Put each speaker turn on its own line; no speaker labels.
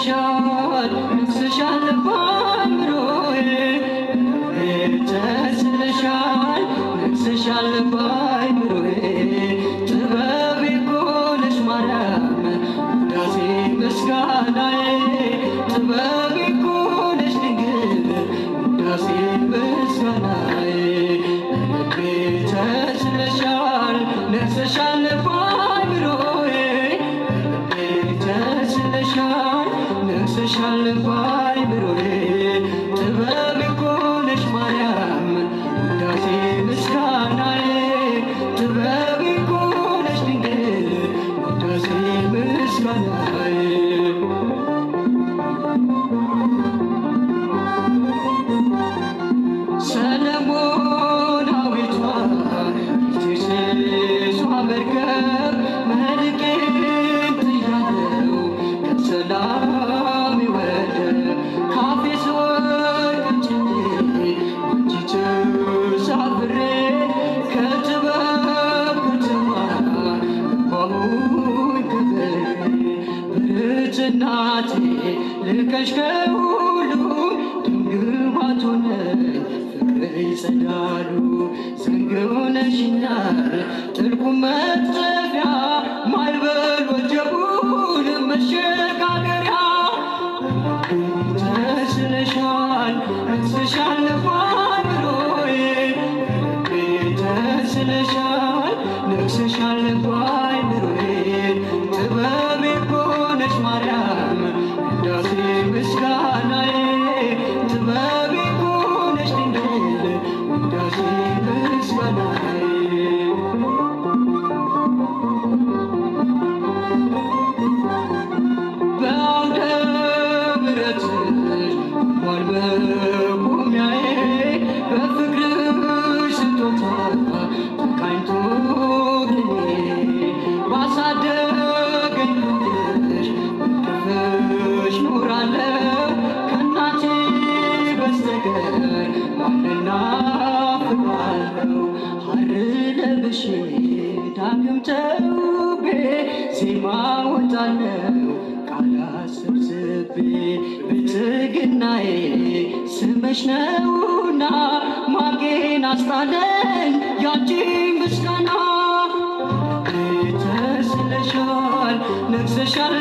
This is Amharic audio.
ተስለሻል ነግሰሻል በአእምሮዬ ተስለሻል ነግሰሻል በአእምሮዬ ጥበቤ እኮ ነሽ ማርያም ውዳሴ ምስጋናዬ ጥበቤ እኮ ነሽ ድንግል ውዳሴ ምስጋናዬ ልቤ ተስለሻል ነግሰሻል በአእምሮዬ ተስለሻል ነግሰሻል በአእምሮዬ ጥበቤ እኮ ነሽ ማርያም ውዳሴ ምስጋናዬ ጥበቤ እኮ ነሽ ድንግል ውዳሴ ምስጋናዬ ሰለሞናዊቷ የትስሷ መርከብ መልቄን ጥያለሁ ከሰላም ወደብ ካፌ ስወርድ ጭኜ አንቺ ተሳፍሬ ከጥበብ ከተማ ገባሁኝ ከበሬ ብርትናቴ ልቀሽ ከሁሉ ድንግባቱ ነኝ ፍቅር ይጸዳሉ ዘንግው ነሽኛል ጥልቁ መጥፊያ ማዕበል ወጀቡን መሸጋገሪያ ተስለሻል ነግሰሻል በአእምሮዬ ተስለሻል ነግሰሻል በአእምሮዬ ጥበቤ እኮ ነሽ ማርያም ውዳሴ ምስጋናዬ ጥበቤ እኮ ነሽ ድንግል ውዳሴ ምስጋናዬ በአውደ ምሕረትሽ ቆሟል መቆሚያዬ በፍቅርሽ ስጦታ ተቃኝቶ ግኔ ባሳደገኝ ልጅሽ በክንፍሽ ኖራለሁ ከእናቴ በስተቀር ማንን ናፍቃለሁ ሐር ለብሼ ዳግም ተውቤ ዜማ ወጣለሁ ቃላት ሰብስቤ ብትግናዬ ስምሽ ነውና ማቄን አስጣለኝ ያንቺ ምስጋና ተስለሻል ነግሰሻል